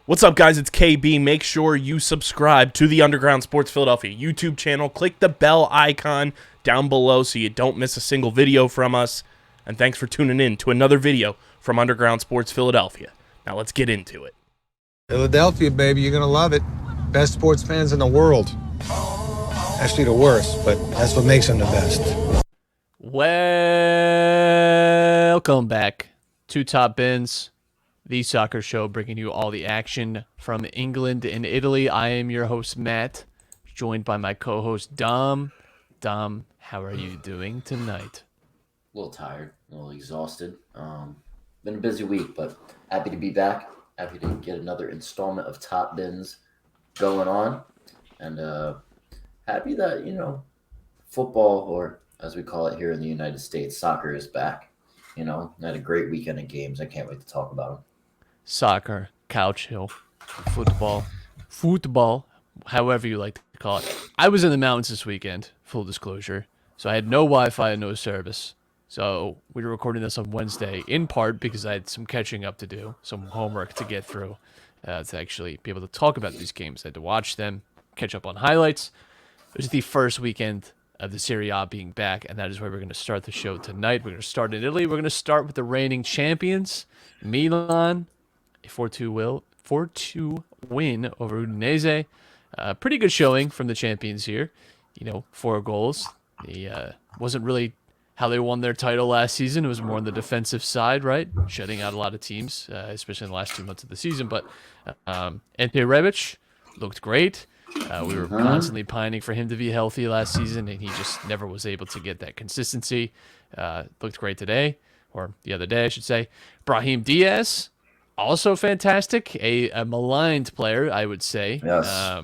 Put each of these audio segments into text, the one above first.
What's up, guys? It's KB. Make sure you subscribe to the Underground Sports Philadelphia YouTube channel. Click the bell icon down below so you don't miss a single video from us. And thanks for tuning in to another video from Underground Sports Philadelphia. Now let's get into it. Philadelphia, baby, you're gonna love it. Best sports fans in the world. Actually, the worst, but that's what makes them the best. Welcome back to Top Bins, the soccer show bringing you all the action from England and Italy. I am your host, Matt, joined by my co-host, Dom. Dom, how are you doing tonight? A little tired, a little exhausted. Been a busy week, but happy to be back. Happy to get another installment of Top Bins going on. And happy that, football, or as we call it here in the United States, soccer is back. I had a great weekend of games. I can't wait to talk about them. Soccer, couch hill, football, however you like to call it. I was in the mountains this weekend, full disclosure, so I had no Wi-Fi and no service. So we were recording this on Wednesday, in part because I had some catching up to do, some homework to get through to actually be able to talk about these games. I had to watch them, catch up on highlights. It was the first weekend of the SerieA being back, and that is where we're going to start the show tonight. We're going to start in Italy. We're going to start with the reigning champions, Milan, a 4-2 win over Udinese. Pretty good showing from the champions here. 4 goals. Wasn't really how they won their title last season. It was more on the defensive side, right? Shutting out a lot of teams, especially in the last 2 months of the season. But Ante Rebic looked great. We were constantly pining for him to be healthy last season, and he just never was able to get that consistency. Looked great today, or the other day, I should say. Brahim Diaz, also fantastic. A maligned player, I would say. Yes.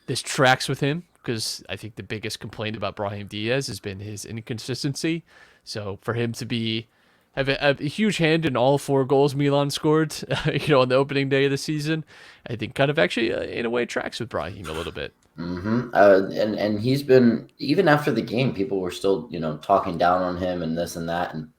This tracks with him, because I think the biggest complaint about Brahim Diaz has been his inconsistency. So for him to have a huge hand in all 4 goals Milan scored, on the opening day of the season, I think kind of actually, in a way, tracks with Brahim a little bit. Mm-hmm. And he's been, even after the game, people were still, talking down on him and this and that. And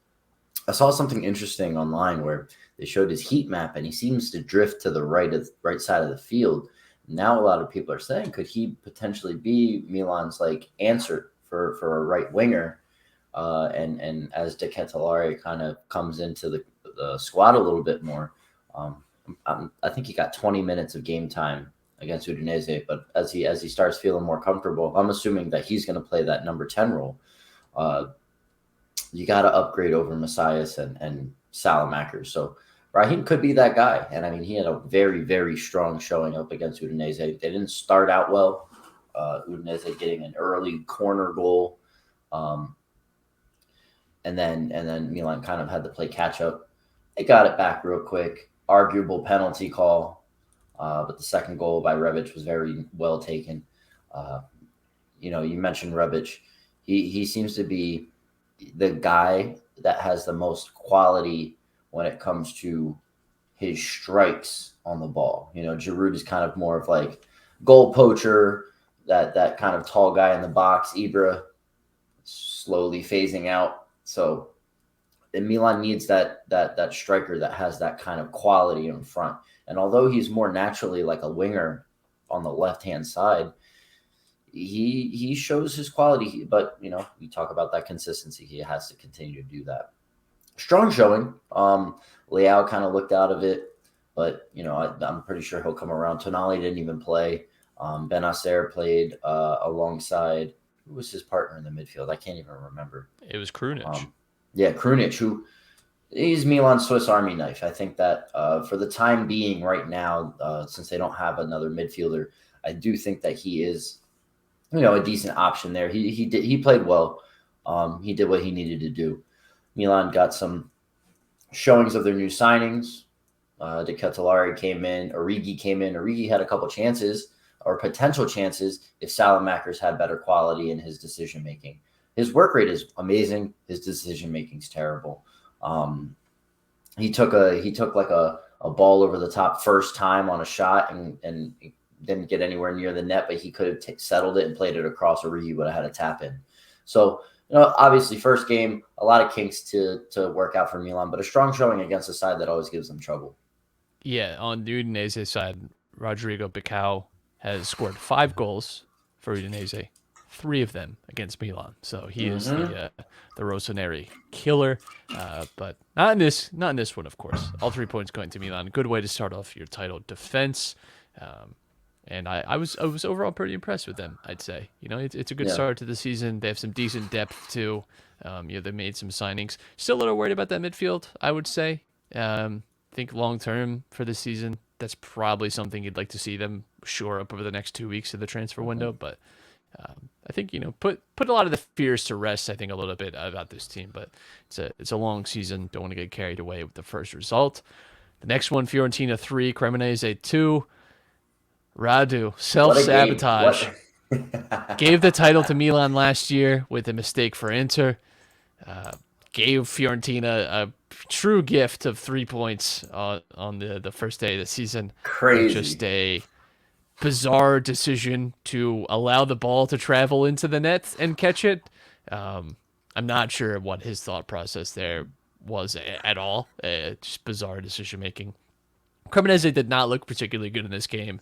I saw something interesting online where they showed his heat map, and he seems to drift to the right side of the field. Now a lot of people are saying, could he potentially be Milan's answer for a right winger? And as De Ketelaere kind of comes into the squad a little bit more, I think he got 20 minutes of game time against Udinese. But as he starts feeling more comfortable, I'm assuming that he's going to play that number 10 role. You got to upgrade over Messias and Salamakers. So Brahim could be that guy. And I mean, he had a very, very strong showing up against Udinese. They didn't start out well. Udinese getting an early corner goal. And then Milan kind of had to play catch up. They got it back real quick. Arguable penalty call. But the second goal by Rebic was very well taken. You mentioned Rebic. He seems to be the guy that has the most quality when it comes to his strikes on the ball. Giroud is kind of more of goal poacher, that kind of tall guy in the box. Ibra slowly phasing out. So Milan needs that striker that has that kind of quality in front. And although he's more naturally like a winger on the left-hand side, he shows his quality. But, we talk about that consistency. He has to continue to do that. Strong showing. Leao kind of looked out of it, but I'm pretty sure he'll come around. Tonali didn't even play. Benacer played alongside. Who was his partner in the midfield? I can't even remember. It was Krunic. Krunic, who is Milan's Swiss Army knife. I think that for the time being, right now, since they don't have another midfielder, I do think that he is, a decent option there. He played well. He did what he needed to do. Milan got some showings of their new signings. De Ketelaere came in. Origi came in. Origi had a couple chances or potential chances if Salamakers had better quality in his decision-making. His work rate is amazing. His decision-making is terrible. He took a ball over the top first time on a shot and didn't get anywhere near the net, but he could have settled it and played it across. Origi would have had a tap in. So, obviously first game, a lot of kinks to work out for Milan, but a strong showing against a side that always gives them trouble. Yeah, on the Udinese side, Rodrigo Bacau has scored 5 goals for Udinese, 3 of them against Milan. So he is the Rossoneri killer, but not in this one, of course. All 3 points going to Milan. Good way to start off your title defense. And I was overall pretty impressed with them, I'd say. It's a good start to the season. They have some decent depth too. They made some signings. Still a little worried about that midfield, I would say. Think long term for this season, that's probably something you'd like to see them shore up over the next 2 weeks of the transfer window. But I think put a lot of the fears to rest. I think a little bit about this team, but it's a long season. Don't want to get carried away with the first result. The next one, Fiorentina 3, Cremonese 2. Radu, self-sabotage. Gave the title to Milan last year with a mistake for Inter. Gave Fiorentina a true gift of 3 points on the first day of the season. Crazy. Just a bizarre decision to allow the ball to travel into the net and catch it. I'm not sure what his thought process there was at all. Just bizarre decision-making. Cremonese did not look particularly good in this game.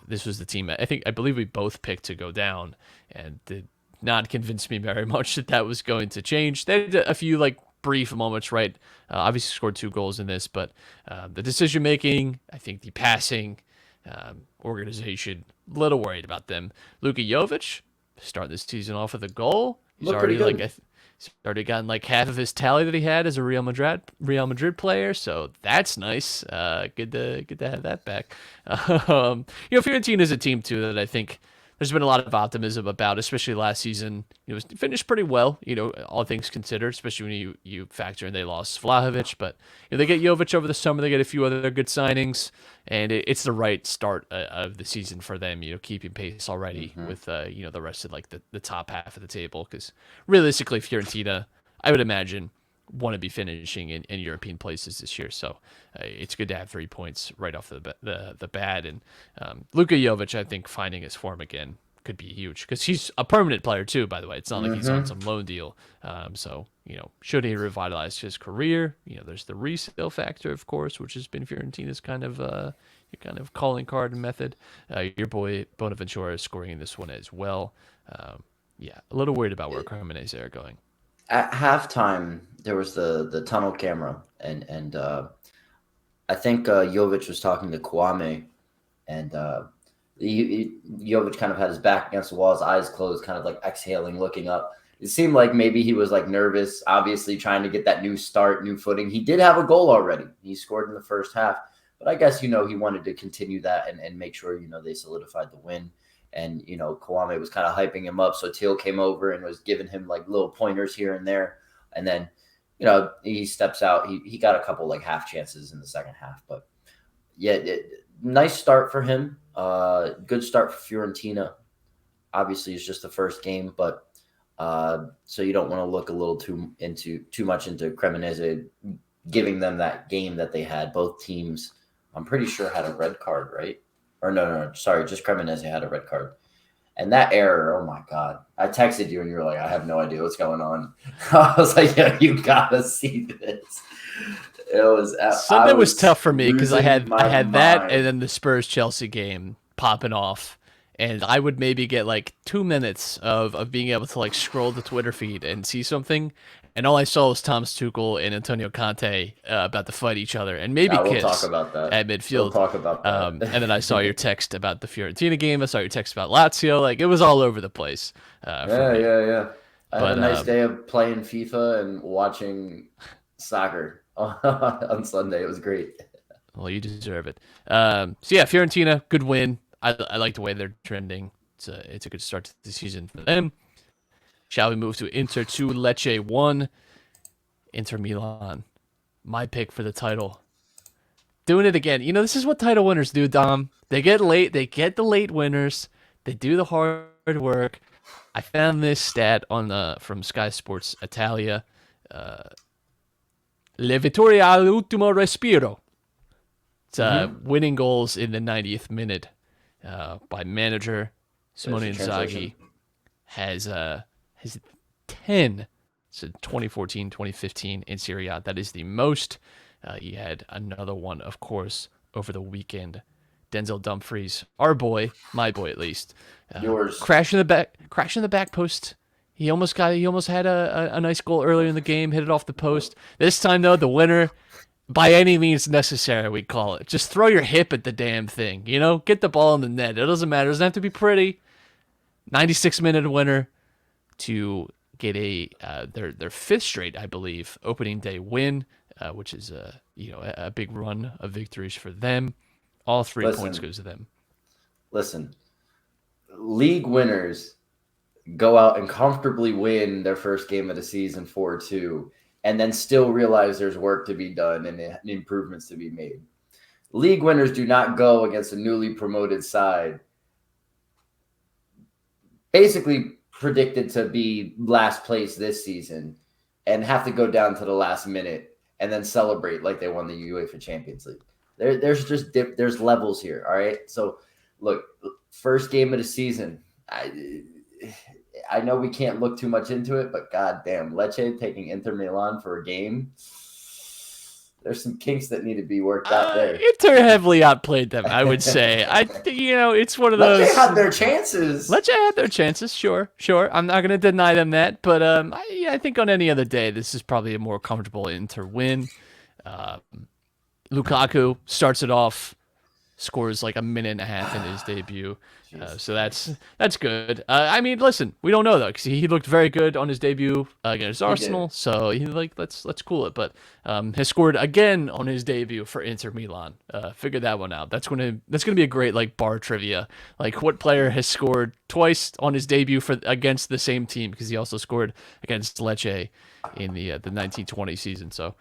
This was the team I believe we both picked to go down, and did not convince me very much that was going to change. They had a few brief moments, right? Obviously scored 2 goals in this, but the decision making, I think the passing, organization, a little worried about them. Luka Jovic starting this season off with a goal. He's already started gotten half of his tally that he had as a Real Madrid player, so that's nice. Good to have that back. Fiorentina is a team too that I think there's been a lot of optimism about, especially last season. It was finished pretty well, all things considered, especially when you factor in they lost Vlahovic, but they get Jovic over the summer, they get a few other good signings, and it's the right start of the season for them, keeping pace already with the rest of the top half of the table, because realistically Fiorentina, I would imagine, want to be finishing in European places this year, so it's good to have 3 points right off the bat. And Luka Jovic, I think, finding his form again could be huge, because he's a permanent player too, by the way. It's not like he's on some loan deal. So should he revitalize his career, there's the resale factor, of course, which has been Fiorentina's kind of calling card and method. Your boy Bonaventura is scoring in this one as well. A little worried about where Cremonese are going. At halftime, there was the tunnel camera, and I think Jovic was talking to Kwame, and Jovic kind of had his back against the wall, his eyes closed, kind of exhaling, looking up. It seemed like maybe he was nervous, obviously trying to get that new start, new footing. He did have a goal already. He scored in the first half, but I guess, he wanted to continue that and make sure, they solidified the win. And, Kwame was kind of hyping him up. So Teal came over and was giving him little pointers here and there. And then, he steps out. He got a couple half chances in the second half. But yeah, nice start for him. Good start for Fiorentina. Obviously, it's just the first game, but so you don't want to look a little too much into Cremonese giving them that game that they had. Both teams, I'm pretty sure, had a red card, right? Or no, sorry, just Cremonese had a red card. And that error, oh my God. I texted you and you were like, I have no idea what's going on. I was like, yeah, you gotta see this. It was Sunday was tough for me because I had that and then the Spurs Chelsea game popping off. And I would maybe get 2 minutes of being able to scroll the Twitter feed and see something. And all I saw was Thomas Tuchel and Antonio Conte about to fight each other and maybe kiss talk about that. At midfield. We'll talk about that. And then I saw your text about the Fiorentina game. I saw your text about Lazio. It was all over the place. Yeah. I had a nice day of playing FIFA and watching soccer on Sunday. It was great. Well, you deserve it. Fiorentina, good win. I like the way they're trending. It's a good start to the season for them. Shall we move to Inter 2, Lecce 1, Inter Milan. My pick for the title. Doing it again. This is what title winners do, Dom. They get late. They get the late winners. They do the hard work. I found this stat from Sky Sports Italia. Le vittorie all'ultimo respiro. It's winning goals in the 90th minute by manager Simone Inzaghi. Has 10 since 2014-2015 in Serie A. That is the most You had another one, of course, over the weekend. Denzel Dumfries, our boy, my boy at least, Yours. crashing the back post. He almost had a nice goal earlier in the game, hit it off the post. This time though, the winner, by any means necessary, we call it. Just throw your hip at the damn thing, get the ball in the net. It doesn't matter. It doesn't have to be pretty. 96-minute winner to get their fifth straight, I believe, opening day win, which is a big run of victories for them. All 3 points goes to them. Listen, league winners go out and comfortably win their first game of the season 4-2, and then still realize there's work to be done and improvements to be made. League winners do not go against a newly promoted side, basically predicted to be last place this season, and have to go down to the last minute and then celebrate like they won the UEFA Champions League. There's levels here, all right? So, look, first game of the season, I know we can't look too much into it, but goddamn, Lecce taking Inter Milan for a game. There's some kinks that need to be worked out there. Inter heavily outplayed them, I would say. It's one of those. Lecce had their chances. Lecce had their chances, sure. I'm not going to deny them that, but I think on any other day, this is probably a more comfortable Inter win. Lukaku starts it off, scores like a minute and a half in his debut. So that's good. Listen, we don't know though, because he looked very good on his debut against Arsenal. So let's cool it. But has scored again on his debut for Inter Milan. Figure that one out. That's gonna be a great like bar trivia. Like what player has scored twice on his debut against the same team? Because he also scored against Lecce in the 1920 season. So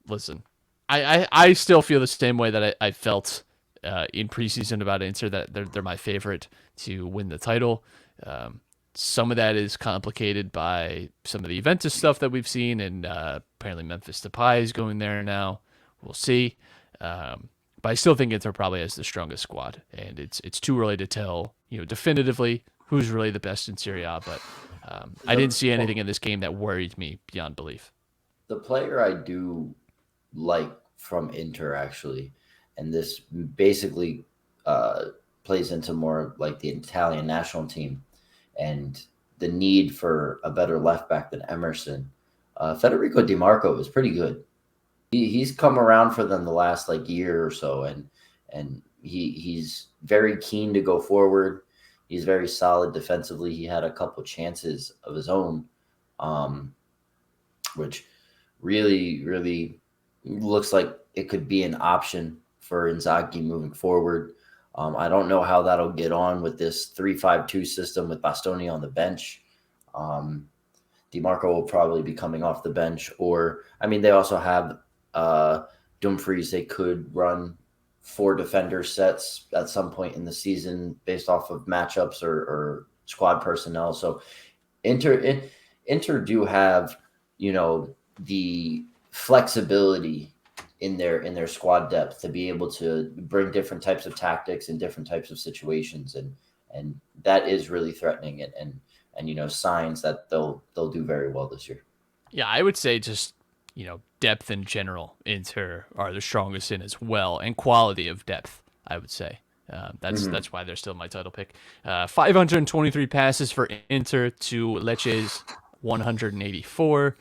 listen, I still feel the same way that I felt in preseason about Inter, that they're my favorite to win the title. Some of that is complicated by some of the Juventus stuff that we've seen, and apparently Memphis Depay is going there now. We'll see. But I still think Inter probably has the strongest squad, and it's too early to tell definitively who's really the best in Serie A. But I didn't see anything in this game that worried me beyond belief. The player I do like from Inter, actually, and this basically plays into more like the Italian national team and the need for a better left back than Emerson. Federico Di Marco is pretty good. He's come around for them the last year or so, and he's very keen to go forward. He's very solid defensively. He had a couple chances of his own, which really, really looks like it could be an option for Inzaghi moving forward. I don't know how that'll get on with this 3-5-2 system with Bastoni on the bench. Di Marco will probably be coming off the bench, they also have Dumfries. They could run 4 defender sets at some point in the season based off of matchups or squad personnel. So Inter do have, the flexibility in their squad depth to be able to bring different types of tactics and different types of situations, and that is really threatening and signs that they'll do very well this year. Yeah, I would say just depth in general, Inter are the strongest in as well, and quality of depth, I would say. That's why they're still my title pick. 523 passes for Inter to Lecce's 184.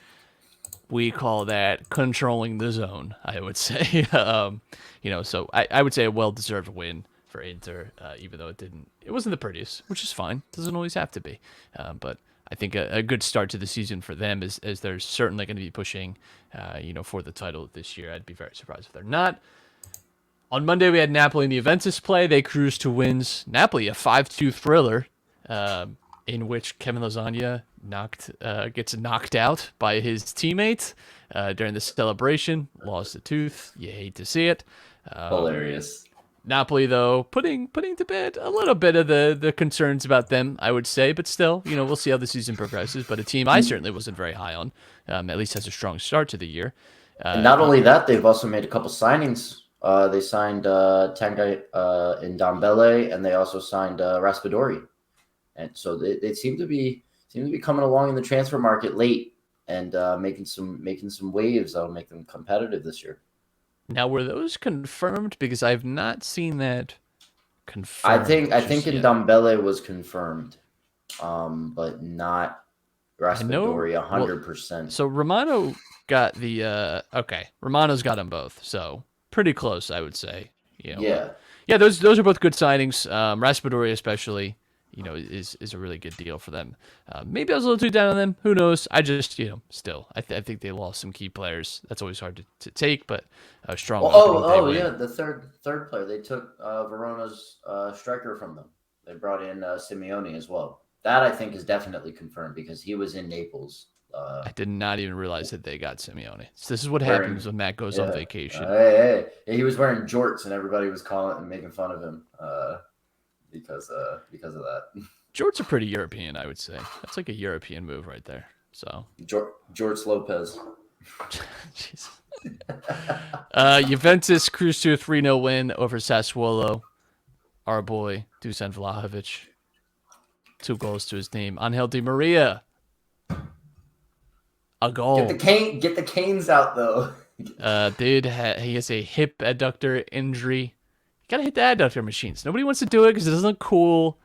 We call that controlling the zone, I would say. So I would say a well-deserved win for Inter, even though it wasn't the prettiest, which is fine. Doesn't always have to be. But I think a good start to the season for them as they're certainly going to be pushing, for the title this year. I'd be very surprised if they're not. On Monday, we had Napoli and the Juventus play. They cruised to wins. Napoli, a 5-2 thriller, in which Kevin Lasagna gets knocked out by his teammate during the celebration. Lost a tooth. You hate to see it. Hilarious. Napoli, though, putting to bed a little bit of the concerns about them, I would say. But still, we'll see how the season progresses. But a team I certainly wasn't very high on, at least has a strong start to the year. And not only that, they've also made a couple signings. They signed Tanguy in Ndombele, and they also signed Raspadori. And so they seem to be coming along in the transfer market late, and making some waves that'll make them competitive this year. Now, were those confirmed? Because I've not seen that confirmed. I think Ndombele was confirmed, but not Raspadori 100%. So Romano got the okay. Romano's got them both, so pretty close, I would say. Yeah. Those are both good signings. Raspadori especially, is a really good deal for them. Maybe I was a little too down on them. Who knows? I just, still, I think they lost some key players. That's always hard to take, but strong. Yeah, the third player they took Verona's striker from them. They brought in Simeone as well. That I think is definitely confirmed because he was in Naples. I did not even realize that they got Simeone. So this is what happens when Matt goes on vacation. Hey, he was wearing jorts and everybody was calling and making fun of him because of that. Jorts are pretty European, I would say. That's like a European move right there. So Jorts Lopez. Jeez. Juventus cruised to a 3-0 win over Sassuolo. Our boy Dusan Vlahovic. 2 goals to his name. Angel Di Maria. A goal. Get the canes out though. Dude, he has a hip adductor injury. You gotta hit the adductor machines. Nobody wants to do it because it doesn't look cool.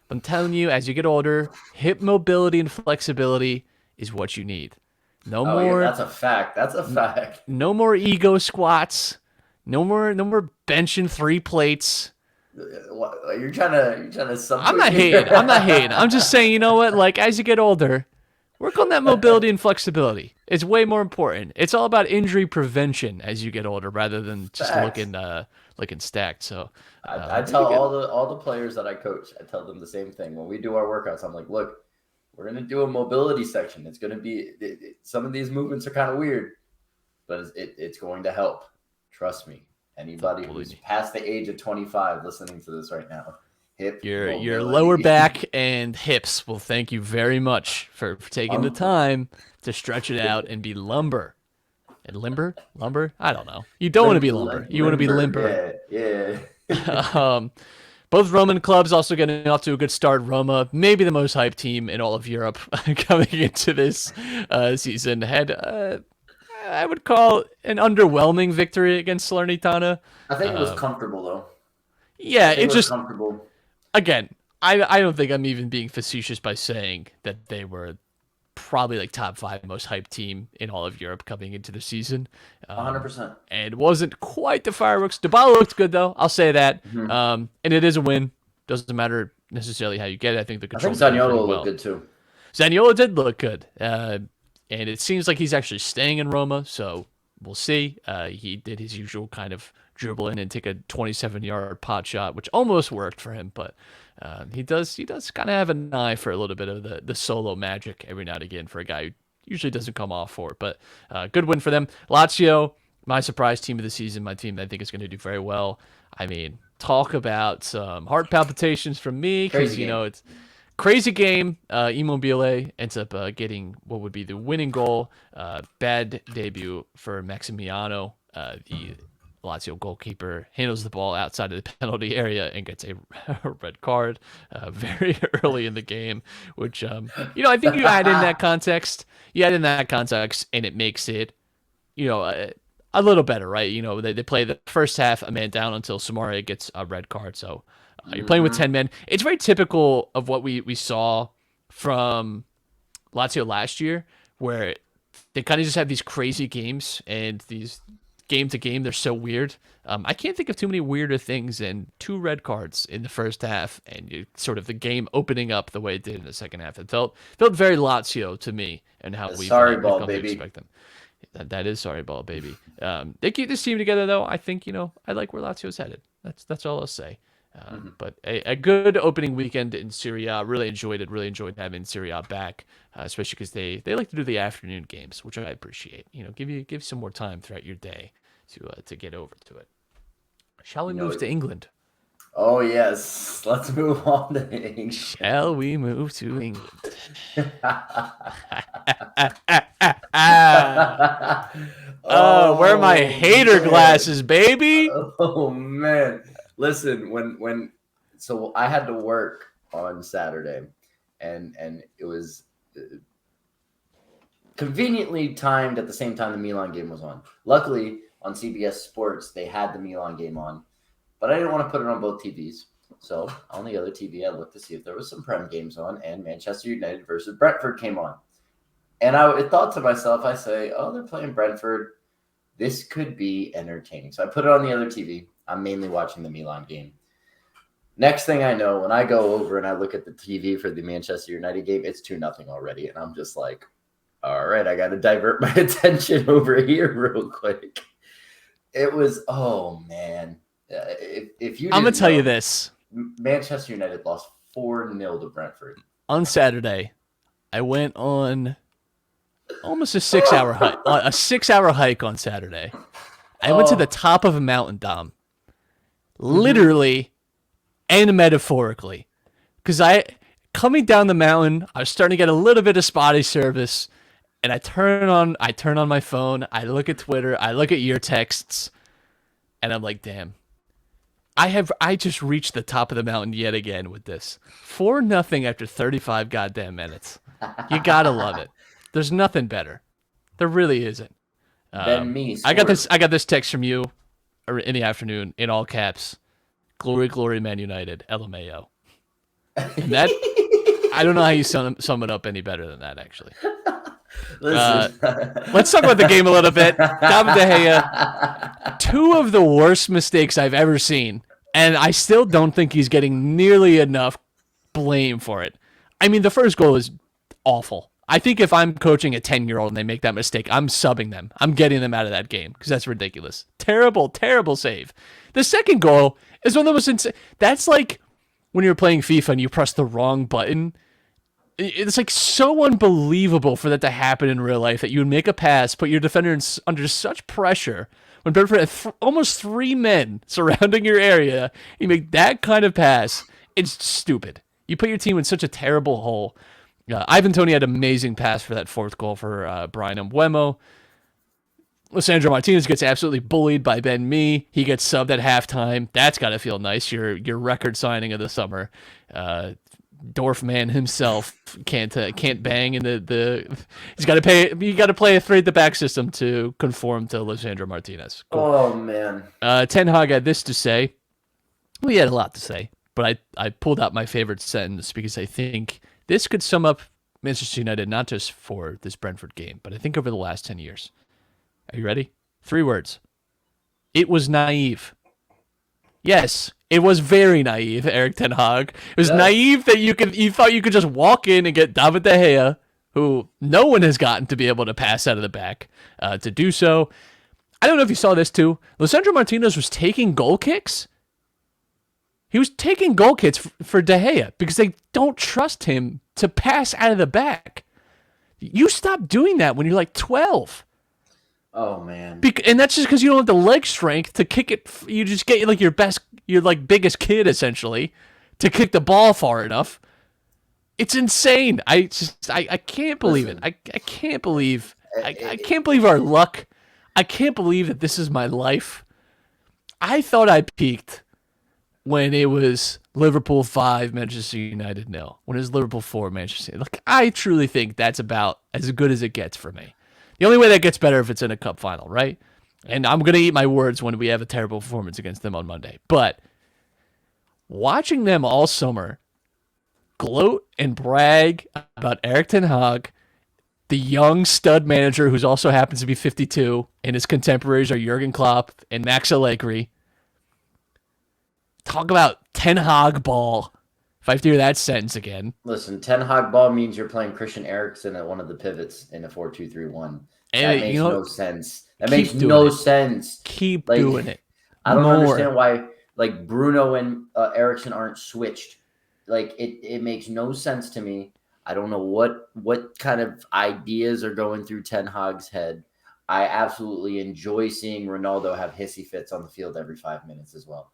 I'm telling you, as you get older, hip mobility and flexibility is what you need. No more. Yeah, that's a fact. That's a fact. No more ego squats. No more benching 3 plates. You're trying to. I'm not hating. I'm just saying, you know what? Like as you get older, work on that mobility and flexibility. It's way more important. It's all about injury prevention as you get older, rather than just looking stacked. So I tell all the players that I coach, I tell them the same thing. When we do our workouts, I'm like, look, we're gonna do a mobility section. It's gonna be some of these movements are kind of weird, but it's going to help. Trust me. Anybody who's past the age of 25 listening to this right now, your lower back and hips will thank you very much for taking the time to stretch it out and be lumber. And lumber? I don't know. You don't want to be lumber. You want to be limber. Yeah. Both Roman clubs also getting off to a good start. Roma, maybe the most hyped team in all of Europe coming into this season, had I would call an underwhelming victory against Salernitana. I think it was comfortable though. Yeah, it just comfortable. Again, I don't think I'm even being facetious by saying that they were probably like top 5 most hyped team in all of Europe coming into the season. 100%. And it wasn't quite the fireworks. Dybala looked good though. I'll say that. Mm-hmm. And it is a win. Doesn't matter necessarily how you get it. I think the control. Zaniolo looked good too. Zaniolo did look good. And it seems like he's actually staying in Roma, so we'll see. He did his usual kind of dribble in and take a 27-yard pot shot, which almost worked for him, but he does kind of have an eye for a little bit of the solo magic every now and again for a guy who usually doesn't come off for it. But good win for them. Lazio, my surprise team of the season, my team that I think is going to do very well. I mean, talk about some heart palpitations from me because, it's crazy game. Immobile ends up getting what would be the winning goal. Bad debut for Maximiano, the Lazio goalkeeper, handles the ball outside of the penalty area and gets a red card very early in the game, which, I think you add in that context. And it makes it, a little better, right? They play the first half a man down until Samaria gets a red card. So you're playing with 10 men. It's very typical of what we saw from Lazio last year, where they kind of just have these crazy games, and these game to game, they're so weird. I can't think of too many weirder things than 2 red cards in the first half, and sort of the game opening up the way it did in the second half. It felt very Lazio to me, and how we've come to expect them. That is sorry ball, baby. They keep this team together, though. I think I like where Lazio's headed. That's all I'll say. But a good opening weekend in SerieA. Really enjoyed it. Really enjoyed having SerieA back, especially because they like to do the afternoon games, which I appreciate. Give some more time throughout your day to get over to it. Shall we move to England? Oh yes, let's move on to England. Shall we move to England? Where are my hater glasses, baby? Oh man. Listen, so I had to work on Saturday, and it was conveniently timed at the same time the Milan game was on. Luckily, on CBS Sports, they had the Milan game on, but I didn't want to put it on both TVs. So on the other TV, I looked to see if there was some Prem games on, and Manchester United versus Brentford came on. And I thought to myself, I say, oh, they're playing Brentford. This could be entertaining. So I put it on the other TV. I'm mainly watching the Milan game. Next thing I know, when I go over and I look at the TV for the Manchester United game, it's 2-0 already. And I'm just like, all right, I got to divert my attention over here real quick. It was, oh, man. If you I'm going to tell you this. Manchester United lost 4-0 to Brentford. On Saturday, I went on almost a 6-hour hike. A 6-hour hike on Saturday. I went to the top of a mountain, Dom. Literally and metaphorically. Because coming down the mountain, I was starting to get a little bit of spotty service. And I turn on my phone, I look at Twitter, I look at your texts, and I'm like, damn. I just reached the top of the mountain yet again with this. 4-0 after 35 goddamn minutes. You gotta love it. There's nothing better. There really isn't. I got this text from you in the afternoon in all caps. Glory, glory, Man United. LMAO. And that I don't know how you sum it up any better than that, actually. Let's talk about the game a little bit. David De Gea, 2 of the worst mistakes I've ever seen, and I still don't think he's getting nearly enough blame for it. I mean, the first goal is awful. I think if I'm coaching a 10-year-old and they make that mistake, I'm subbing them. I'm getting them out of that game because that's ridiculous. Terrible, terrible save. The second goal is one of the most insane. That's like when you're playing FIFA and you press the wrong button. It's like so unbelievable for that to happen in real life that you would make a pass, put your defender under such pressure when Brentford had almost 3 men surrounding your area. You make that kind of pass. It's stupid. You put your team in such a terrible hole. Ivan Toney had an amazing pass for that 4th goal for Brian Mbeumo. Lisandro Martinez gets absolutely bullied by Ben Mee. He gets subbed at halftime. That's got to feel nice. Your record signing of the summer. Dorfman himself can't bang in the he's got to pay. You got to play a 3 at the back system to conform to Lisandro Martinez. Cool. Oh man. Ten Hag had this to say. Well, he had a lot to say, but I pulled out my favorite sentence because I think this could sum up Manchester United not just for this Brentford game, but I think over the last 10 years. Are you ready? 3 words. It was naive. Yes, it was very naive, Eric Ten Hag. It was naive that you thought you could just walk in and get David De Gea, who no one has gotten to be able to pass out of the back, to do so. I don't know if you saw this too. Lisandro Martinez was taking goal kicks. He was taking goal kicks for De Gea because they don't trust him to pass out of the back. You stop doing that when you're like 12. Oh man! And that's just because you don't have the leg strength to kick it. You just get like your biggest kid essentially to kick the ball far enough. It's insane. I can't believe it. I can't believe I can't believe our luck. I can't believe that this is my life. I thought I peaked when it was Liverpool 5, Manchester United 0. When it was Liverpool 4, Manchester United. Like, I truly think that's about as good as it gets for me. The only way that gets better if it's in a cup final, right? And I'm going to eat my words when we have a terrible performance against them on Monday. But watching them all summer gloat and brag about Eric Ten Hag, the young stud manager who also happens to be 52, and his contemporaries are Jurgen Klopp and Max Allegri. Talk about Ten Hag ball. If I have to hear that sentence again. Listen, Ten Hag ball means you're playing Christian Eriksen at one of the pivots in a 4-2-3-1. That makes no sense. That makes no sense. Keep doing it. I don't understand why like Bruno and Eriksen aren't switched. Like it makes no sense to me. I don't know what kind of ideas are going through Ten Hag's head. I absolutely enjoy seeing Ronaldo have hissy fits on the field every 5 minutes as well.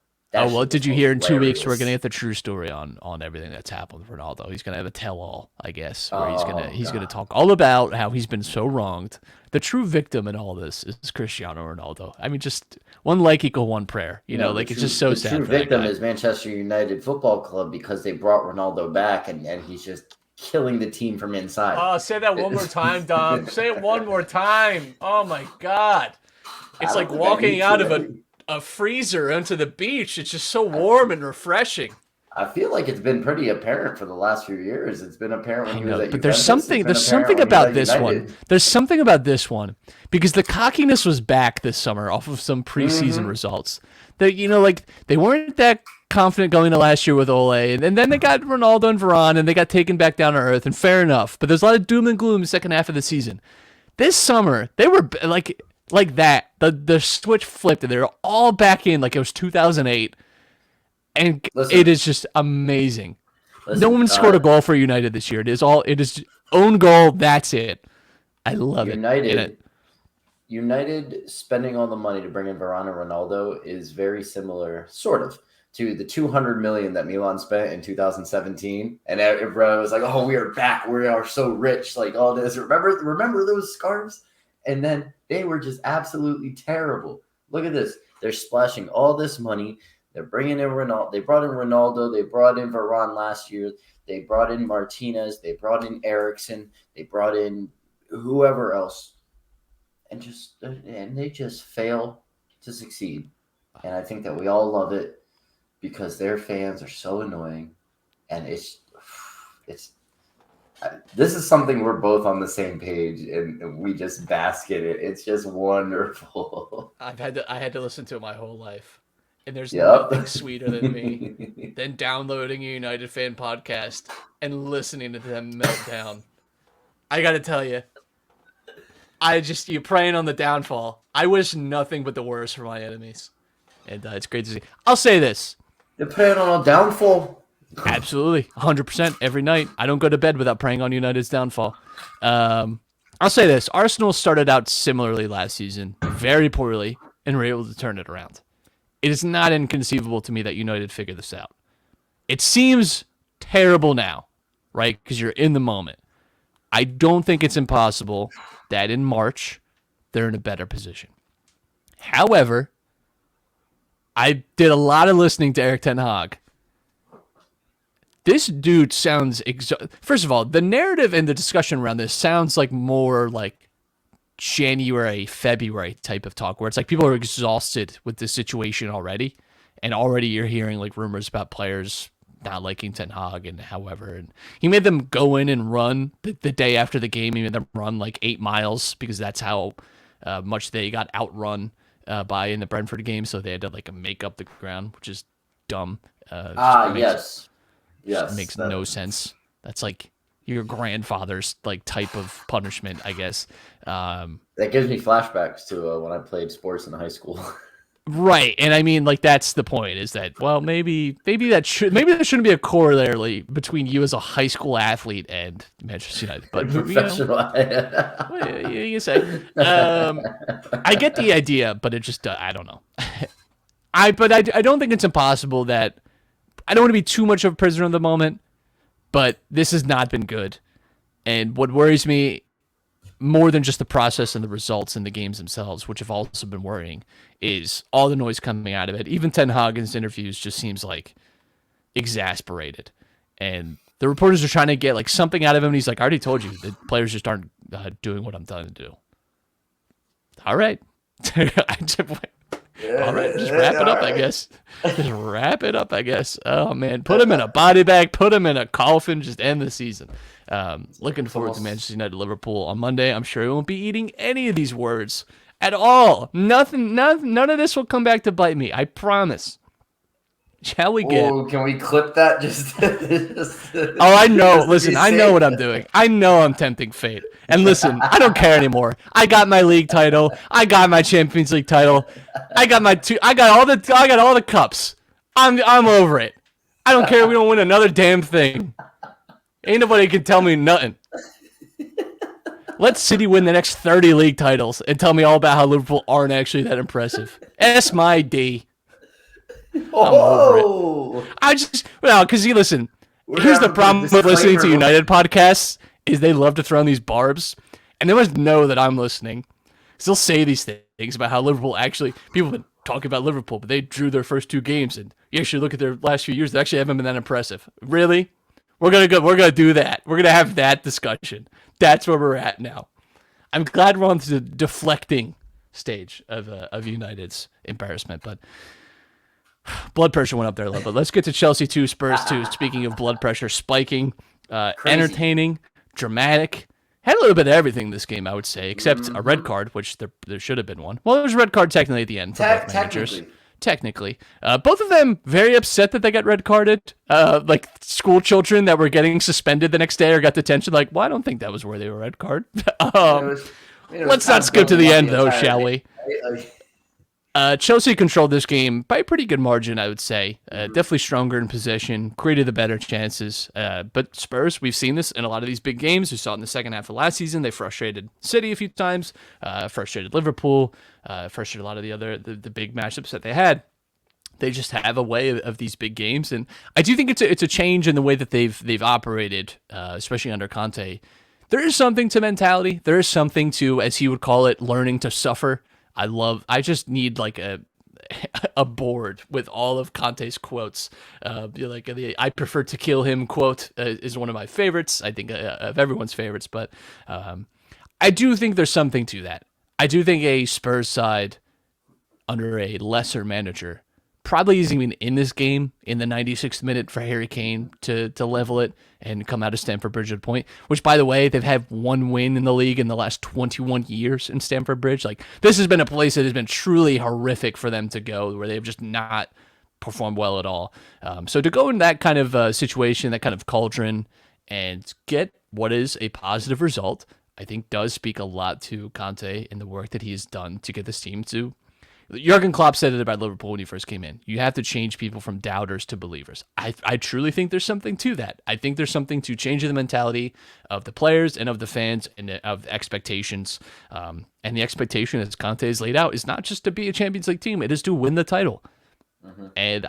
Did you hear in 2 weeks we're gonna get the true story on everything that's happened with Ronaldo? He's gonna have a tell-all, I guess, where he's gonna talk all about how he's been so wronged. The true victim in all this is Cristiano Ronaldo. I mean, just one like equal one prayer. You know, like it's just so sad. The true victim is Manchester United Football Club because they brought Ronaldo back and he's just killing the team from inside. Oh, say that one more time, Dom. Say it one more time. Oh my God. It's like walking out of a freezer onto the beach. It's just so warm and refreshing. I feel like it's been pretty apparent for the last few years. It's been apparent when he was at but Juventus. there's something about this one. There's something about this one because the cockiness was back this summer off of some preseason results. That like they weren't that confident going to last year with Ole, and then they got Ronaldo and Varane, and they got taken back down to earth. And fair enough, but there's a lot of doom and gloom in the second half of the season. This summer they were like that. The switch flipped, and they're all back in like it was 2008. And it is just amazing. No one scored a goal for United this year. It is own goal. That's it. I love it. United spending all the money to bring in Varane and Ronaldo is very similar, sort of, to the $200 million that Milan spent in 2017. And everyone was like, "Oh, we are back. We are so rich." Like all this. Remember those scarves? And then they were just absolutely terrible. Look at this. They're splashing all this money. They're bringing in Ronaldo. They brought in Ronaldo. They brought in Varane last year. They brought in Martinez. They brought in Eriksson. They brought in whoever else, and they just fail to succeed. And I think that we all love it because their fans are so annoying, and this is something we're both on the same page, and we just bask in it. It's just wonderful. I had to listen to it my whole life. And there's nothing sweeter than me than downloading a United fan podcast and listening to them melt down. I got to tell you, you're preying on the downfall. I wish nothing but the worst for my enemies. And it's great to see. I'll say this. You're preying on a downfall? Absolutely. 100% every night. I don't go to bed without preying on United's downfall. I'll say this. Arsenal started out similarly last season, very poorly, and were able to turn it around. It is not inconceivable to me that United figure this out. It seems terrible now, right? Because you're in the moment. I don't think it's impossible that in March, they're in a better position. However, I did a lot of listening to Erik ten Hag. This dude sounds... First of all, the narrative and the discussion around this sounds like more like January, February type of talk where it's like people are exhausted with this situation already, and already you're hearing like rumors about players not liking Ten Hag and however. And he made them go in and run the day after the game. He made them run like 8 miles because that's how much they got outrun by in the Brentford game. So they had to like make up the ground, which is dumb. Yes. Makes no sense. That's like your grandfather's like type of punishment, I guess. That gives me flashbacks to when I played sports in high school. Right, and I mean, like that's the point. Is that maybe there shouldn't be a corollary between you as a high school athlete and Manchester United, but professional. You say. I get the idea, but it just I don't know. I don't think it's impossible that I don't want to be too much of a prisoner of the moment. But this has not been good. And what worries me more than just the process and the results in the games themselves, which have also been worrying, is all the noise coming out of it. Even Ten Hag's interviews just seems like exasperated. And the reporters are trying to get like something out of him. And he's like, I already told you, the players just aren't doing what I'm telling them to do. All right. All right, just wrap it up, I guess. Just wrap it up, I guess. Oh, man. Put him in a body bag. Put him in a coffin. Just end the season. Looking forward to Manchester United-Liverpool on Monday. I'm sure he won't be eating any of these words at all. None of this will come back to bite me. I promise. Shall we get... Oh, can we clip that? Oh, I know. Listen, I know what I'm doing. I know I'm tempting fate. And listen, I don't care anymore. I got my league title. I got my Champions League title. I got all the cups. I'm over it. I don't care if we don't win another damn thing. Ain't nobody can tell me nothing. Let City win the next 30 league titles and tell me all about how Liverpool aren't actually that impressive. S my D. I'm over it. Because listen, here's the problem with listening to United podcasts is they love to throw in these barbs, and they must know that I'm listening. So they'll say these things about how Liverpool people have been talking about Liverpool, but they drew their first 2 games, and you actually look at their last few years, they actually haven't been that impressive. Really? We're gonna do that. We're gonna have that discussion. That's where we're at now. I'm glad we're on to the deflecting stage of United's embarrassment, but blood pressure went up there a little bit. Let's get to Chelsea 2, Spurs 2. Speaking of blood pressure spiking, entertaining, dramatic. Had a little bit of everything in this game, I would say, except a red card, which there should have been one. Well, there was a red card technically at the end for both managers. Technically. Both of them very upset that they got red carded. Like school children that were getting suspended the next day or got detention. Like, well, I don't think that was where they were red card. Let's not skip to the end, though, shall we? Chelsea controlled this game by a pretty good margin, I would say. Definitely stronger in possession, created the better chances. But Spurs, we've seen this in a lot of these big games. We saw it in the second half of last season. They frustrated City a few times, frustrated Liverpool, frustrated a lot of the big matchups that they had. They just have a way of these big games, and I do think it's a change in the way that they've operated, especially under Conte. There is something to mentality. There is something to, as he would call it, learning to suffer. I just need like a board with all of Conte's quotes. Like the "I prefer to kill him" quote is one of my favorites. I think of everyone's favorites, but I do think there's something to that. I do think a Spurs side under a lesser manager probably isn't even in this game in the 96th minute for Harry Kane to level it and come out of Stamford Bridge at a point, which, by the way, they've had one win in the league in the last 21 years in Stamford Bridge. Like, this has been a place that has been truly horrific for them to go, where they've just not performed well at all. So to go in that kind of situation, that kind of cauldron, and get what is a positive result, I think does speak a lot to Conte and the work that he's done to get this team to. Jurgen Klopp said it about Liverpool when he first came in. You have to change people from doubters to believers. I truly think there's something to that. I think there's something to changing the mentality of the players and of the fans and of the expectations. And the expectation that Conte has laid out is not just to be a Champions League team. It is to win the title. Mm-hmm. And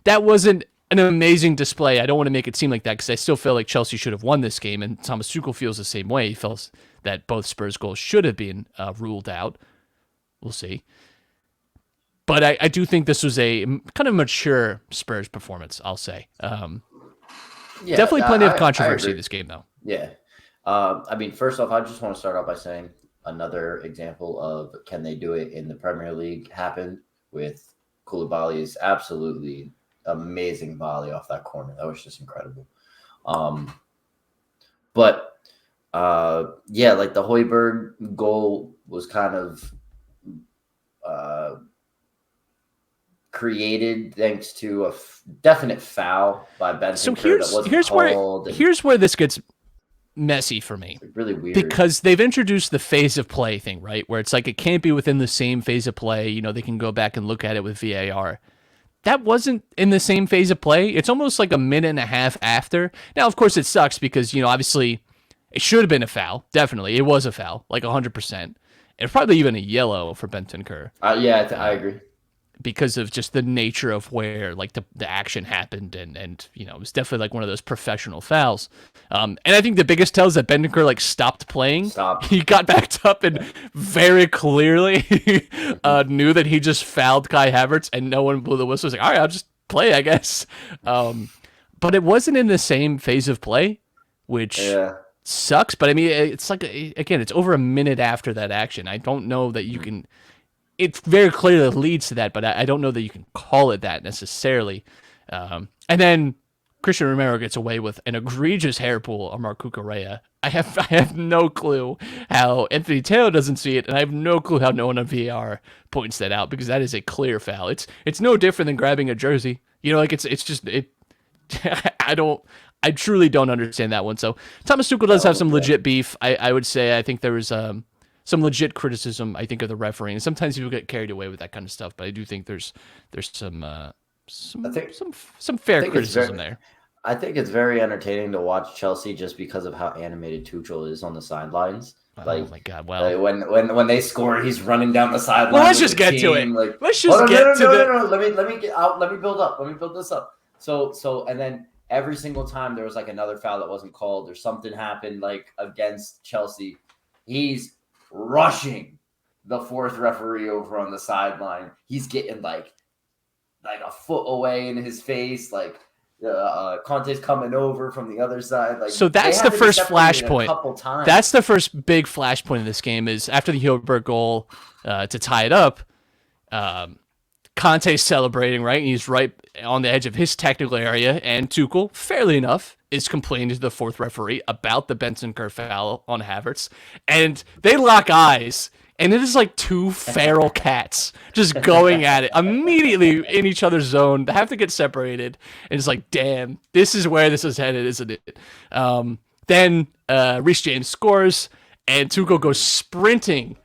that wasn't an amazing display. I don't want to make it seem like that because I still feel like Chelsea should have won this game. And Thomas Tuchel feels the same way. He feels that both Spurs goals should have been ruled out. We'll see. But I do think this was a kind of mature Spurs performance, I'll say. Definitely plenty of controversy in this game, though. Yeah. First off, I just want to start off by saying another example of can they do it in the Premier League happened with Koulibaly's absolutely amazing volley off that corner. That was just incredible. Like the Højbjerg goal was kind of created thanks to a definite foul by Bennett. So here's where this gets messy for me. It's really weird because they've introduced the phase of play thing, right? Where it's like it can't be within the same phase of play. They can go back and look at it with VAR. That wasn't in the same phase of play. It's almost like a minute and a half after. Now, of course, it sucks because obviously it should have been a foul. Definitely, it was a foul, like 100%. And probably even a yellow for Bentancur. I agree. Because of just the nature of where like the action happened and it was definitely like one of those professional fouls. And I think the biggest tell is that Bentancur like stopped playing. He got backed up and very clearly knew that he just fouled Kai Havertz and no one blew the whistle. It was like, all right, I'll just play, I guess. But it wasn't in the same phase of play, which sucks. But I mean, it's like, again, it's over a minute after that action. I don't know that you can... It very clearly leads to that, but I don't know that you can call it that necessarily. And then Christian Romero gets away with an egregious hair pull on Marc Cucurella. I have no clue how Anthony Taylor doesn't see it, and I have no clue how no one on VAR points that out because that is a clear foul. It's no different than grabbing a jersey. It's just it. I truly don't understand that one. So Thomas Tuchel does have some legit beef. I would say I think there was some legit criticism, I think, of the refereeing. Sometimes people get carried away with that kind of stuff, but I do think there's some fair criticism there. I think it's very entertaining to watch Chelsea just because of how animated Tuchel is on the sidelines. Oh my God! Well, when they score, he's running down the sideline. Well, let's just get to it. Let's just get to it. Let me get out. Let me build up. Let me build this up. So, and then every single time there was like another foul that wasn't called or something happened like against Chelsea, he's rushing the fourth referee over on the sideline. He's getting like a foot away in his face. Like Conte's coming over from the other side. Like, So they that's the had to be first separated a flashpoint. couple times. That's the first big flashpoint in this game is after the Hilbert goal to tie it up. Conte's celebrating, right? And he's right on the edge of his technical area. And Tuchel, fairly enough, is complaining to the fourth referee about the Bentancur foul on Havertz. And they lock eyes. And it is like two feral cats just going at it immediately in each other's zone. They have to get separated. And it's like, damn, this is where this is headed, isn't it? Then Reece James scores. And Tuchel goes sprinting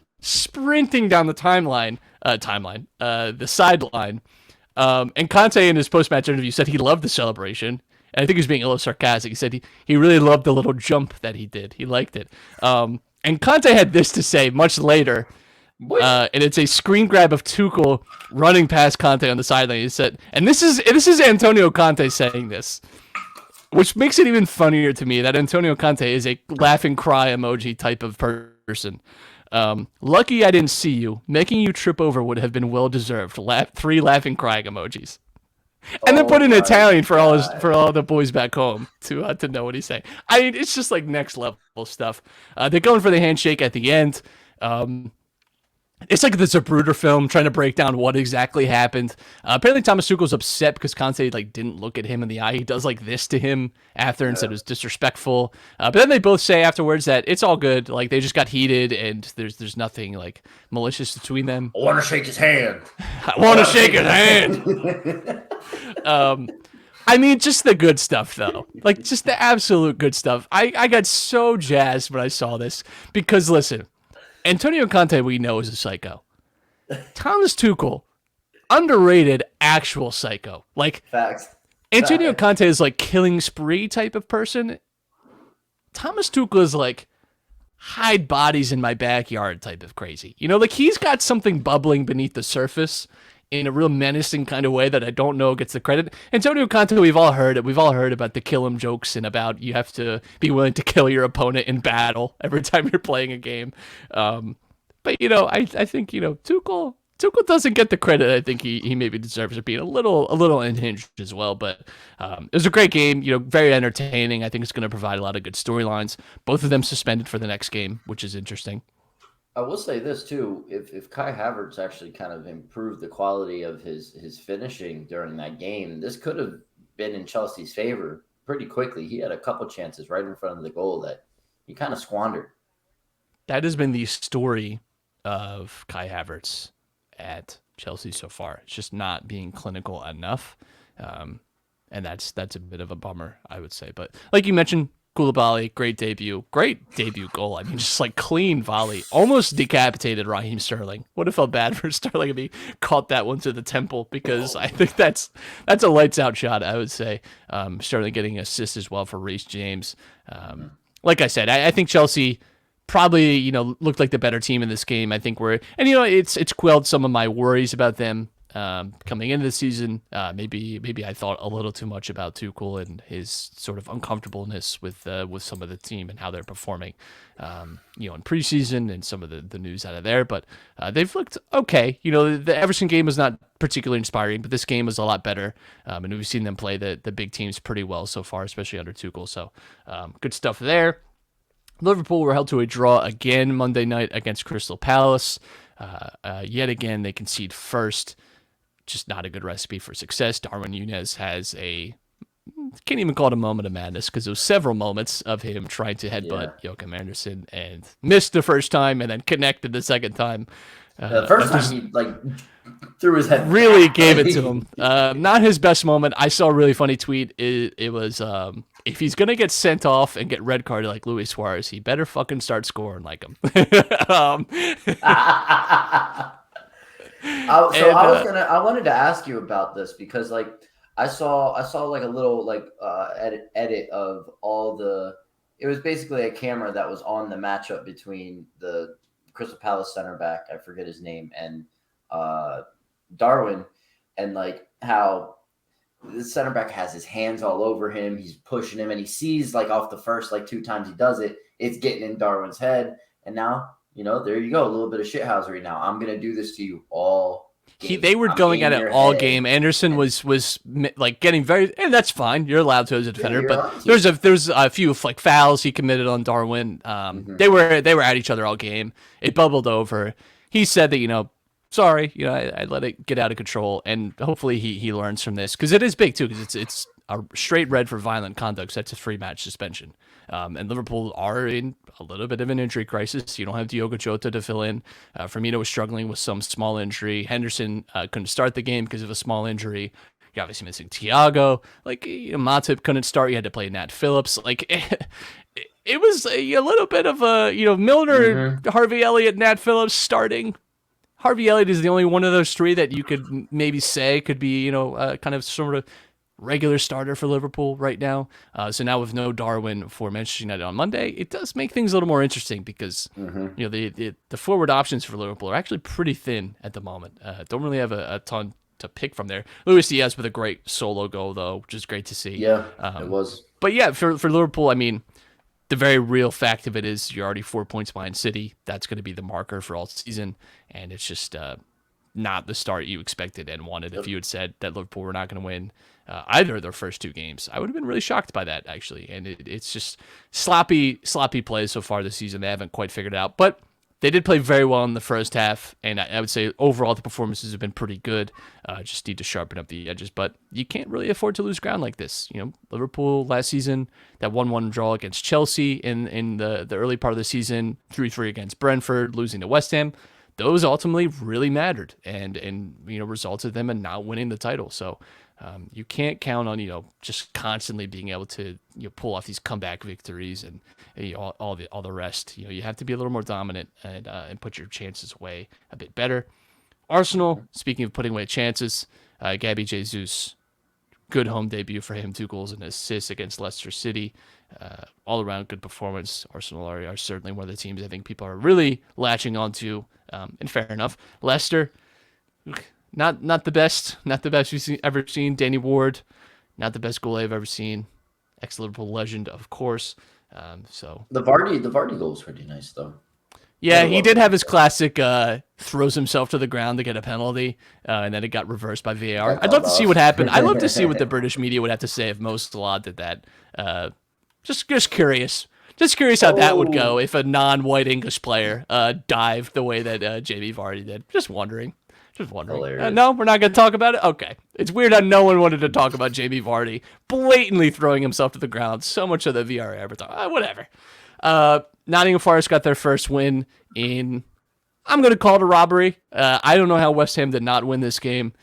down the the sideline. And Conte in his post-match interview said he loved the celebration. And I think he was being a little sarcastic. He said he really loved the little jump that he did. He liked it. And Conte had this to say much later. And it's a screen grab of Tuchel running past Conte on the sideline. He said, and this is Antonio Conte saying this, which makes it even funnier to me that Antonio Conte is a laughing cry emoji type of person. Lucky I didn't see you. Making you trip over would have been well deserved. 3 laughing crying emojis, and then put in Italian for all the boys back home to know what he's saying. I mean, it's just like next level stuff. They're going for the handshake at the end. It's like the Zapruder film trying to break down what exactly happened. Apparently Thomas Tuchel's upset because Conte didn't look at him in the eye. He does like this to him after and said it was disrespectful. But then they both say afterwards that it's all good. Like they just got heated and there's nothing like malicious between them. I want to shake his hand. I want to shake his hand. I mean, just the good stuff though. Like just the absolute good stuff. I got so jazzed when I saw this because listen, Antonio Conte, we know, is a psycho. Thomas Tuchel, underrated actual psycho. Like, Facts. Antonio Conte is like killing spree type of person. Thomas Tuchel is like hide bodies in my backyard type of crazy. You know, like he's got something bubbling beneath the surface in a real menacing kind of way that I don't know gets the credit. Antonio Conte, we've all heard it. We've all heard about the kill him jokes and about you have to be willing to kill your opponent in battle every time you're playing a game. But, you know, I think, you know, Tuchel doesn't get the credit I think he maybe deserves for being a little unhinged as well. But it was a great game, you know, very entertaining. I think it's going to provide a lot of good storylines. Both of them suspended for the next game, which is interesting. I will say this too: if Kai Havertz actually kind of improved the quality of his finishing during that game, this could have been in Chelsea's favor pretty quickly. He had a couple chances right in front of the goal that he kind of squandered. That has been the story of Kai Havertz at Chelsea so far. It's just not being clinical enough, and that's a bit of a bummer, I would say. But like you mentioned, Koulibaly, great debut goal. I mean, just like clean volley, almost decapitated Raheem Sterling. Would have felt bad for Sterling if he caught that one to the temple because I think that's a lights out shot. I would say Sterling getting an assist as well for Reece James. Like I said, I think Chelsea probably, you know, looked like the better team in this game. I think you know, it's quelled some of my worries about them. Coming into the season, maybe I thought a little too much about Tuchel and his sort of uncomfortableness with some of the team and how they're performing, you know, in preseason and some of the news out of there. But they've looked okay. You know, the Everton game was not particularly inspiring, but this game was a lot better. And we've seen them play the big teams pretty well so far, especially under Tuchel. So good stuff there. Liverpool were held to a draw again Monday night against Crystal Palace. Yet again, they concede first. Just not a good recipe for success. Darwin Núñez has can't even call it a moment of madness because there was several moments of him trying to headbutt Joachim Andersen and missed the first time and then connected the second time. The first time he threw his head. Really gave it to him. Not his best moment. I saw a really funny tweet. It was if he's gonna get sent off and get red carded like Luis Suarez, he better fucking start scoring like him. I wanted to ask you about this because like I saw like a little edit of all the. It was basically a camera that was on the matchup between the Crystal Palace center back, I forget his name, and Darwin, and like how the center back has his hands all over him. He's pushing him, and he sees like off the first 2 times he does it, it's getting in Darwin's head, and now. You know, there you go. A little bit of shithousery now. I'm going to do this to you all they were I'm going at in it your all head. game. Anderson was like getting very, and that's fine. You're allowed to as a defender, you're but allowed to. there's a few like fouls he committed on Darwin. They were at each other all game. It bubbled over. He said that sorry, I let it get out of control, and hopefully he learns from this because it is big too because it's a straight red for violent conduct. So that's a 3-match suspension. And Liverpool are in a little bit of an injury crisis. You don't have Diogo Jota to fill in. Firmino was struggling with some small injury. Henderson couldn't start the game because of a small injury. You're obviously missing Thiago. Like, Matip couldn't start. You had to play Nat Phillips. Like, it was a little bit of a, Milner, Harvey Elliott, Nat Phillips starting. Harvey Elliott is the only one of those three that you could maybe say could be, kind of sort of regular starter for Liverpool right now. So now with no Darwin for Manchester United on Monday, it does make things a little more interesting because the forward options for Liverpool are actually pretty thin at the moment. Don't really have a ton to pick from there. Luis Diaz with a great solo goal though, which is great to see. Yeah, it was. But yeah, for Liverpool, I mean, the very real fact of it is you're already 4 points behind City. That's going to be the marker for all season, and it's just not the start you expected and wanted. If you had said that Liverpool were not going to win either of their first 2 games, I would have been really shocked by that, actually. And it's just sloppy play so far this season. They haven't quite figured it out. But they did play very well in the first half, and I would say overall the performances have been pretty good. Just need to sharpen up the edges. But you can't really afford to lose ground like this. Liverpool last season, that 1-1 draw against Chelsea in the early part of the season, 3-3 against Brentford, losing to West Ham. Those ultimately really mattered and resulted them in not winning the title. So you can't count on just constantly being able to pull off these comeback victories and all the rest. You have to be a little more dominant and put your chances away a bit better. Arsenal, speaking of putting away chances, Gabby Jesus, good home debut for him, 2 goals and assists against Leicester City. All around good performance. Arsenal are certainly one of the teams I think people are really latching onto. And fair enough. Leicester, not the best we've ever seen. Danny Ward, not the best goal I've ever seen. Ex-Liverpool legend, of course. So The Vardy goal was pretty nice though. yeah, he did have his classic throws himself to the ground to get a penalty, and then it got reversed by VAR. I'd love to see what happened. I'd love to see what the British media would have to say if Mo Salah did that. Just curious. Just curious how that would go if a non-white English player dived the way that Jamie Vardy did. Just wondering. No, we're not going to talk about it? Okay. It's weird how no one wanted to talk about Jamie Vardy blatantly throwing himself to the ground. So much of the VR advertising. Whatever. Nottingham Forest got their first win in, I'm going to call it a robbery. I don't know how West Ham did not win this game.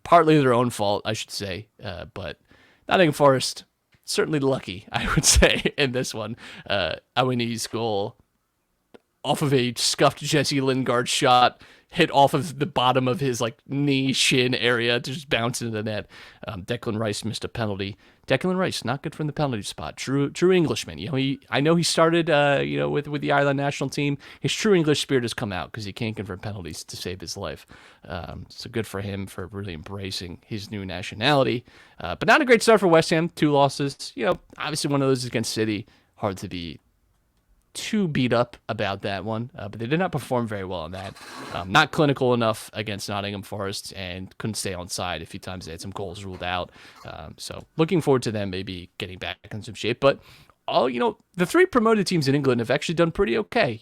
Partly their own fault, I should say. But Nottingham Forest, certainly lucky, I would say, in this one. Awini's goal off of a scuffed Jesse Lingard shot, hit off of the bottom of his knee shin area to just bounce into the net. Declan Rice missed a penalty. Declan Rice, not good from the penalty spot. True Englishman. I know he started with the Ireland national team. His true English spirit has come out because he can't convert penalties to save his life. So good for him for really embracing his new nationality. But not a great start for West Ham. 2 losses. Obviously one of those against City. Hard to be too beat up about that one, but they did not perform very well on that. Not clinical enough against Nottingham Forest and couldn't stay on side. A few times they had some goals ruled out. So looking forward to them maybe getting back in some shape. But the 3 promoted teams in England have actually done pretty okay.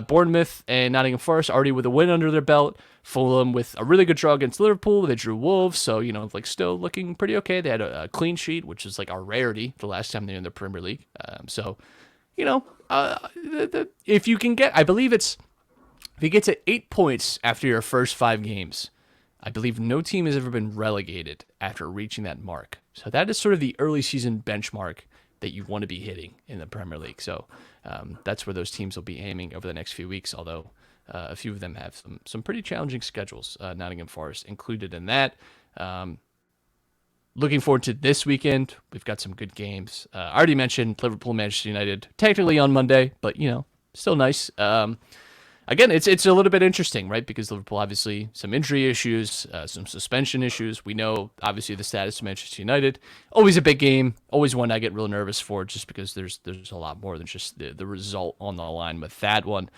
Bournemouth and Nottingham Forest already with a win under their belt. Fulham with a really good draw against Liverpool. They drew Wolves, so still looking pretty okay. They had a clean sheet, which is a rarity the last time they were in the Premier League. If you can get, I believe if you get to 8 points after your first 5 games, I believe no team has ever been relegated after reaching that mark. So that is sort of the early season benchmark that you want to be hitting in the Premier League. So that's where those teams will be aiming over the next few weeks, although a few of them have some pretty challenging schedules, Nottingham Forest included in that. Looking forward to this weekend. We've got some good games. I already mentioned Liverpool, Manchester United, technically on Monday, but, still nice. Again, it's a little bit interesting, right? Because Liverpool, obviously, some injury issues, some suspension issues. We know, obviously, the status of Manchester United. Always a big game. Always one I get real nervous for just because there's a lot more than just the result on the line with that one.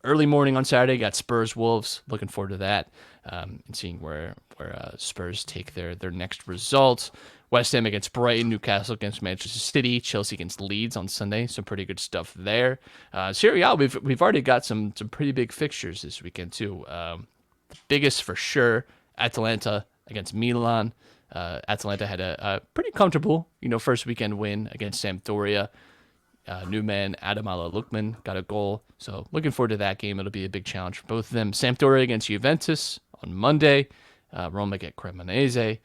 early morning on Saturday, got Spurs Wolves. Looking forward to that, and seeing where Spurs take their next results. West Ham against Brighton, Newcastle against Manchester City, Chelsea against Leeds on Sunday. Some pretty good stuff there. Serie A, we've already got some pretty big fixtures this weekend too. The biggest for sure, Atalanta against Milan. Atalanta had a pretty comfortable, first weekend win against Sampdoria. New man Adamala Lukman got a goal, so looking forward to that game. It'll be a big challenge for both of them. Sampdoria against Juventus on Monday. Roma against Cremonese.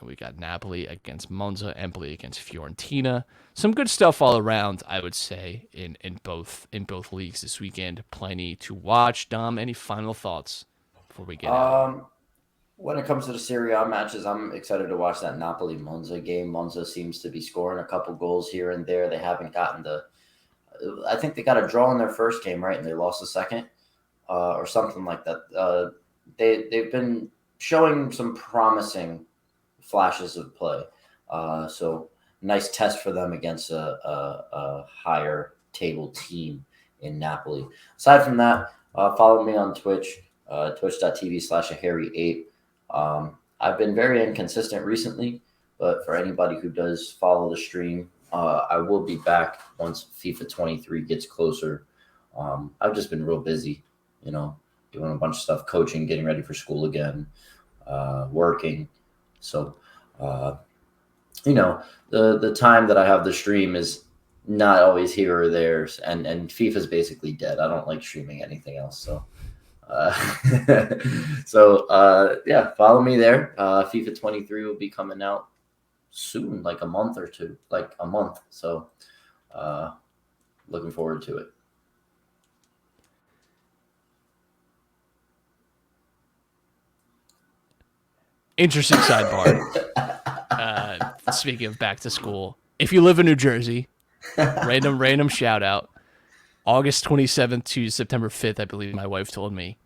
We got Napoli against Monza, Empoli against Fiorentina. Some good stuff all around, I would say, in both leagues this weekend. Plenty to watch. Dom, any final thoughts before we get out? When it comes to the Serie A matches, I'm excited to watch that Napoli-Monza game. Monza seems to be scoring a couple goals here and there. They haven't gotten I think they got a draw in their first game, right? And they lost the second or something like that. They've been showing some promising flashes of play. So nice test for them against a higher table team in Napoli. Aside from that, follow me on Twitch, twitch.tv/Harry8. I've been very inconsistent recently, but for anybody who does follow the stream, I will be back once FIFA 23 gets closer. I've just been real busy, doing a bunch of stuff, coaching, getting ready for school again, working. So, the time that I have the stream is not always here or there, and FIFA is basically dead. I don't like streaming anything else. So, follow me there. FIFA 23 will be coming out soon, like a month or two, So, looking forward to it. Interesting sidebar. Speaking of back to school, if you live in New Jersey, random shout out. August 27th to September 5th, I believe my wife told me,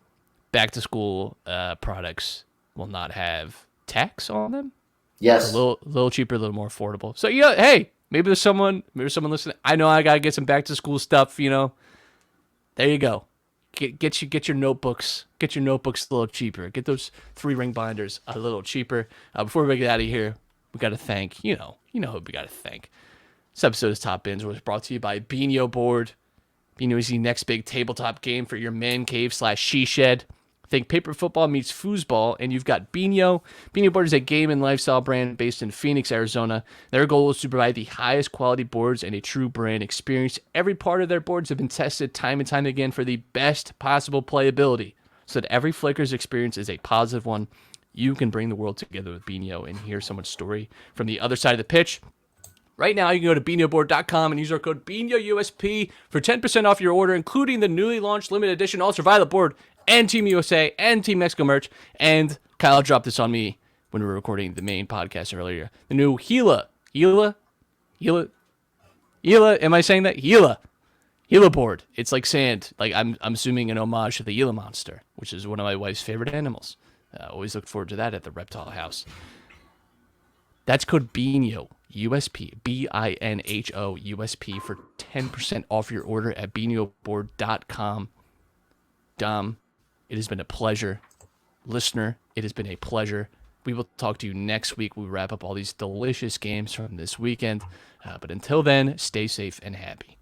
back to school products will not have tax on them. Yes, a little cheaper, a little more affordable. So hey, maybe there's someone listening. I know I gotta get some back to school stuff. There you go. Get your notebooks. Get your notebooks a little cheaper. Get those 3-ring binders a little cheaper. Before we get out of here, we got to thank, who we got to thank. This episode of Top Bins was brought to you by Beano Board. Beano is the next big tabletop game for your man cave / she shed. Think paper football meets foosball, and you've got Beano. Beano Board is a game and lifestyle brand based in Phoenix, Arizona. Their goal is to provide the highest quality boards and a true brand experience. Every part of their boards have been tested time and time again for the best possible playability, so that every Flicker's experience is a positive one. You can bring the world together with Beano and hear someone's story from the other side of the pitch. Right now, you can go to BeanoBoard.com and use our code BeanoUSP for 10% off your order, including the newly launched limited edition Ultra Violet board and Team USA and Team Mexico merch. And Kyle dropped this on me when we were recording the main podcast earlier. The new Gila, am I saying that? Gila board. It's like sand. Like I'm assuming an homage to the Gila monster, which is one of my wife's favorite animals. Always look forward to that at the Reptile House. That's code BINHO, USP, BINHO, USP for 10% off your order at BeanoBoard.com. Dom, it has been a pleasure. Listener, it has been a pleasure. We will talk to you next week. We wrap up all these delicious games from this weekend. But until then, stay safe and happy.